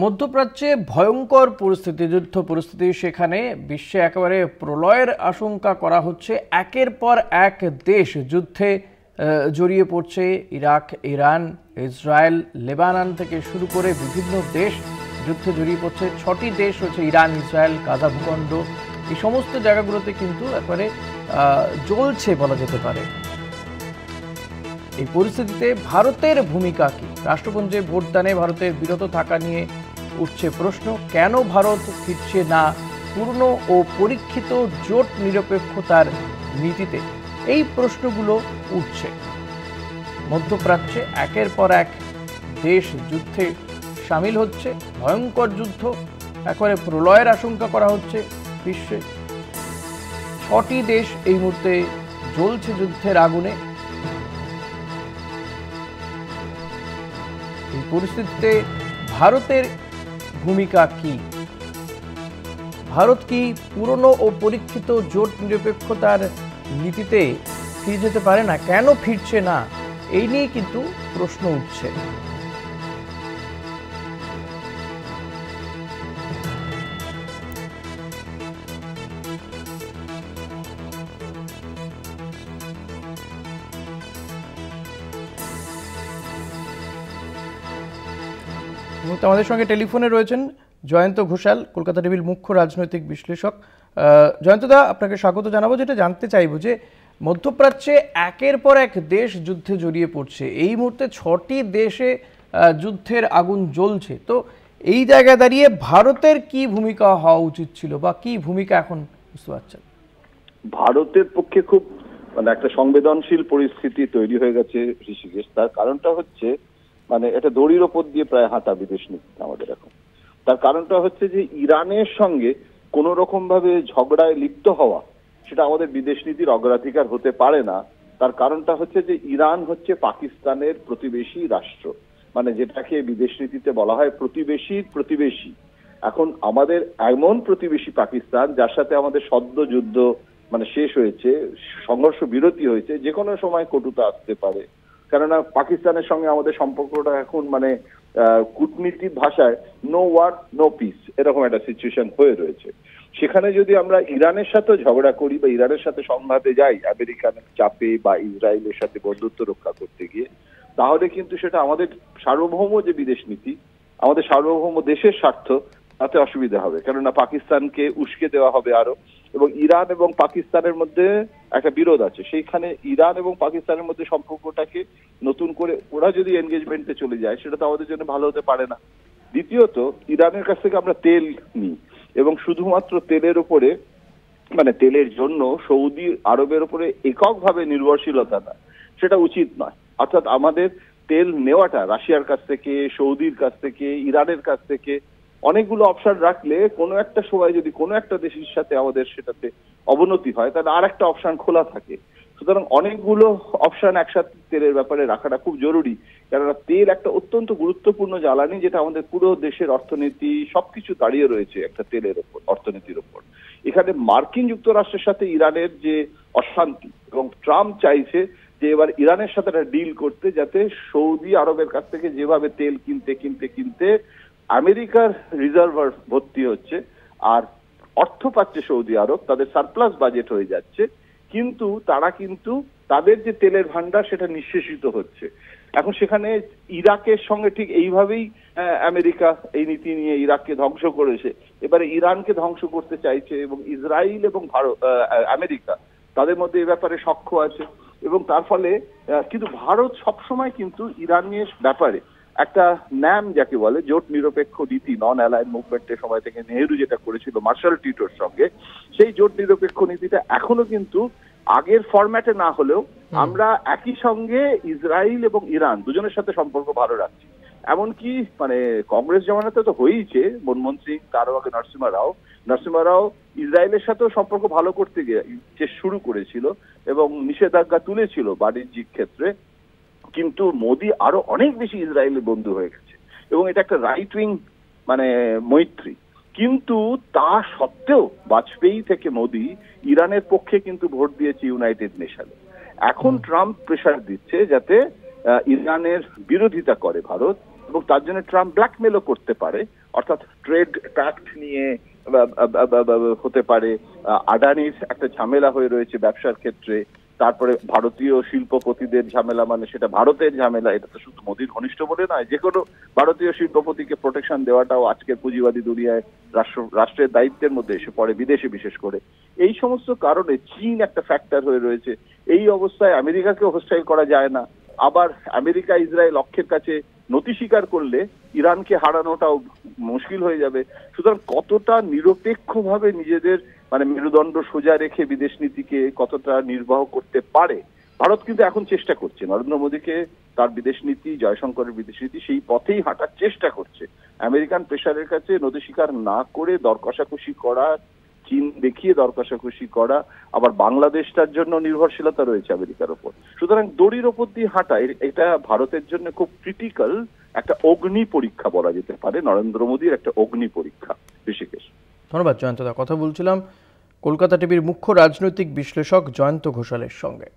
মধ্যপ্রাচ্যে ভয়ঙ্কর পরিস্থিতি, যুদ্ধ পরিস্থিতি, সেখানে বিশ্বে একেবারে প্রলয়ের আশঙ্কা করা হচ্ছে। একের পর এক দেশ যুদ্ধে জড়িয়ে পড়ছে। ইরাক, ইরান, ইসরায়েল, লেবানন থেকে শুরু করে বিভিন্ন দেশ যুদ্ধে জড়িয়ে পড়ছে। 6টি দেশ রয়েছে, ইরান, ইসরায়েল, গাজা ভূখণ্ড, এই সমস্ত জায়গাগুলোতে কিন্তু একেবারে জ্বলছে বলা যেতে পারে। এই পরিস্থিতিতে ভারতের ভূমিকা কি? রাষ্ট্রপুঞ্জে ভোটদানে ভারতের বিরত থাকা নিয়ে উঠছে প্রশ্ন। কেন ভারত ফিরছে না পূর্ণ ও পরীক্ষিত জোট নিরপেক্ষতার নীতিতে? এই প্রশ্নগুলো উঠছে। মধ্যপ্রাচ্যে একের পর এক দেশ যুদ্ধে সামিল হচ্ছে। ভয়ঙ্কর যুদ্ধ, একেবারে প্রলয়ের আশঙ্কা করা হচ্ছে বিশ্বে। 6টি দেশ এই মুহূর্তে জ্বলছে যুদ্ধের আগুনে। এই পরিস্থিতিতে ভারতের ভূমিকা কি? ভারত কি পুরনো ও পরীক্ষিত জোট নিরপেক্ষতার নীতিতে ফিরে যেতে পারে না? কেন ফিরছে না? এই নিয়ে কিন্তু প্রশ্ন উঠছে। আমাদের সঙ্গে টেলিফোনে রয়েছেন জয়ন্ত ঘোষাল, কলকাতা টিভির মুখ্য রাজনৈতিক বিশ্লেষক। জয়ন্তদা, আপনাকে স্বাগত জানাবো। যেটা জানতে চাইব যে মধ্যপ্রাচ্যে একের পর এক দেশ যুদ্ধে জড়িয়ে পড়ছে। এই মুহূর্তে 6টি দেশে যুদ্ধের আগুন জ্বলছে। তো এই জায়গায় দাঁড়িয়ে ভারতের কি ভূমিকা হওয়া উচিত ছিল, বা কি ভূমিকা এখন বুঝতে পারছেন? ভারতের পক্ষে খুব একটা সংবেদনশীল পরিস্থিতি তৈরি হয়ে গেছে ঋষিকেশ। তার কারণটা হচ্ছে এটা দড়ির ওপর দিয়ে প্রায় হাঁটা বিদেশ নীতি আমাদের এখন। তার কারণটা হচ্ছে যে ইরানের সঙ্গে কোনো রকম ভাবে ঝগড়ায় লিপ্ত হওয়া, সেটা আমাদের বিদেশ নীতির অগ্রাধিকার হতে পারে না। তার কারণটা হচ্ছে যে ইরান হচ্ছে পাকিস্তানের প্রতিবেশী রাষ্ট্র, যেটাকে বিদেশ নীতিতে বলা হয় প্রতিবেশীর প্রতিবেশী। এখন আমাদের এমন প্রতিবেশী পাকিস্তান, যার সাথে আমাদের সদ্য যুদ্ধ শেষ হয়েছে, সংঘর্ষ বিরতি হয়েছে, যে কোনো সময় কটুতা আসতে পারে। কেননা পাকিস্তানের সঙ্গে আমাদের সম্পর্কটা এখন কূটনীতির ভাষায় নো ওয়ার নো পিস, এরকম একটা সিচুয়েশন হয়ে রয়েছে। সেখানে যদি আমরা ইরানের সাথে ঝগড়া করি বা ইরানের সাথে সংঘাতে যাই আমেরিকান চাপে বা ইসরায়েলের সাথে বন্ধুত্ব রক্ষা করতে গিয়ে, তাহলে কিন্তু সেটা আমাদের সার্বভৌম যে বিদেশ নীতি, আমাদের সার্বভৌম দেশের স্বার্থ, তাতে অসুবিধা হবে। কেননা পাকিস্তানকে উস্কে দেওয়া হবে আরো, এবং ইরান এবং পাকিস্তানের মধ্যে একটা বিরোধ আছে। সেইখানে ইরান এবং পাকিস্তানের মধ্যে সম্পর্কটাকে নতুন করে ওরা যদি এনগেজমেন্টে চলে যায়, সেটা তো আমাদের জন্য ভালো হতে পারে না। দ্বিতীয়ত, ইরানের কাছ থেকে আমরা তেল নিই, এবং শুধুমাত্র তেলের উপরে তেলের জন্য সৌদি আরবের উপরে এককভাবে নির্ভরশীলতা না, সেটা উচিত নয়। অর্থাৎ আমাদের তেল নেওয়াটা রাশিয়ার কাছ থেকে, সৌদির কাছ থেকে, ইরানের কাছ থেকে অনেকগুলো অপশন রাখলে কোনো একটা সময় যদি কোনো একটা দেশের সাথে আমাদের সেটাতে অবনতি হয়, তাহলে আর একটা অপশন খোলা থাকে। সুতরাং অনেকগুলো অপশন একসাথে তেলের ব্যাপারে রাখাটা খুব জরুরি। কেননা তেল একটা অত্যন্ত গুরুত্বপূর্ণ জ্বালানি, যেটা আমাদের পুরো দেশের অর্থনীতি সবকিছু দাঁড়িয়ে রয়েছে একটা তেলের ওপর, অর্থনীতির ওপর। এখানে মার্কিন যুক্তরাষ্ট্রের সাথে ইরানের যে অশান্তি, এবং ট্রাম্প চাইছে যে এবার ইরানের সাথে একটা ডিল করতে, যাতে সৌদি আরবের কাছ থেকে যেভাবে তেল কিনতে কিনতে কিনতে আমেরিকার রিজার্ভার ভর্তি হচ্ছে, আর অর্থ পাচ্ছে সৌদি আরব, তাদের সারপ্লাস বাজেট হয়ে যাচ্ছে, কিন্তু তারা কিন্তু তাদের যে তেলের ভান্ডার সেটা নিঃশেষিত হচ্ছে। এখন সেখানে ইরাকের সঙ্গে ঠিক এইভাবেই আমেরিকা এই নীতি নিয়ে ইরাককে ধ্বংস করেছে, এবারে ইরানকে ধ্বংস করতে চাইছে, এবং ইসরায়েল এবং আমেরিকা তাদের মধ্যে এই ব্যাপারে সখ্য আছে। এবং তার ফলে কিন্তু ভারত সবসময় কিন্তু ইরানের ব্যাপারে একটা ন্যাম, যাকে বলে জোট নিরপেক্ষ নীতি, নন অ্যালায়েন্স মুভমেন্টের সময় থেকে নেহেরু যেটা করেছিল মার্শাল টিটোর সঙ্গে, সেই জোট নিরপেক্ষ নীতিটা এখনো কিন্তু আগের ফরম্যাটে না হলেও আমরা একই সঙ্গে ইসরায়েল এবং ইরান দুজনের সাথে সম্পর্ক ভালো রাখছি। এমনকি কংগ্রেস জমানাতে তো হয়েইছে, মনমোহন সিং, তারও আগে নরসিমহা রাও ইসরায়েলের সাথেও সম্পর্ক ভালো করতে গিয়ে শুরু করেছিল এবং নিষেধাজ্ঞা তুলেছিল বাণিজ্যিক ক্ষেত্রে। কিন্তু মোদি আরো অনেক বেশি ইসরায়েলের বন্ধু হয়ে গেছে, এবং এটা একটা রাইট উইং মৈত্রী। কিন্তু তা সত্ত্বেও বাজপেয়ী থেকে মোদি ইরানের পক্ষে কিন্তু ভোট দিয়েছে ইউনাইটেড নেশনে। এখন ট্রাম্প প্রেসার দিচ্ছে যাতে ইরানের বিরোধিতা করে ভারত, এবং তার জন্য ট্রাম্প ব্ল্যাকমেলও করতে পারে। অর্থাৎ ট্রেড প্যাক্ট নিয়ে হতে পারে, আদানির একটা ঝামেলা হয়ে রয়েছে ব্যবসার ক্ষেত্রে, তারপরে ভারতীয় শিল্পপতিদের ঝামেলা, মানে সেটা ভারতের ঝামেলা, এটা তো শুধু মোদির ঘনিষ্ঠ বলে নয়, যে কোনো ভারতীয় শিল্পপতিকে প্রোটেকশন দেওয়াটাও আজকের পুঁজিবাদী দুনিয়ায় রাষ্ট্রের দায়িত্বের মধ্যে এসে পড়ে, বিদেশে বিশেষ করে। এই সমস্ত কারণে চীন একটা ফ্যাক্টর হয়ে রয়েছে। এই অবস্থায় আমেরিকাকেও হোস্টাইল করা যায় না, আবার আমেরিকা ইসরায়েল অক্ষের কাছে নতি স্বীকার করলে ইরানকে হারানোটাও মুশকিল হয়ে যাবে। সুতরাং কতটা নিরপেক্ষভাবে নিজেদের মানে মেরুদণ্ড সোজা রেখে বিদেশ নীতিকে কতটা নির্বাহ করতে পারে, ভারত কিন্তু এখন চেষ্টা করছে। নরেন্দ্র মোদীকে তার বিদেশ নীতি, জয়শঙ্করের বিদেশ নীতি, সেই পথেই হাঁটার চেষ্টা করছে। আমেরিকান প্রেসারের কাছে নতি স্বীকার না করে দর কষাকষি করা, চীন দেখিয়ে দর কষাকষি করা, আবার বাংলাদেশটার জন্য নির্ভরশীলতা রয়েছে আমেরিকার ওপর। সুতরাং দড়ির ওপর দিয়ে হাঁটা, এটা ভারতের জন্য খুব ক্রিটিক্যাল একটা অগ্নি পরীক্ষা বলা যেতে পারে, নরেন্দ্র মোদীর একটা অগ্নি পরীক্ষা। ঋষিকেশ, ধন্যবাদ জয়ন্তদা। কথা বলছিলাম কলকাতা টিভির মুখ্য রাজনৈতিক বিশ্লেষক জয়ন্ত ঘোষালের সঙ্গে।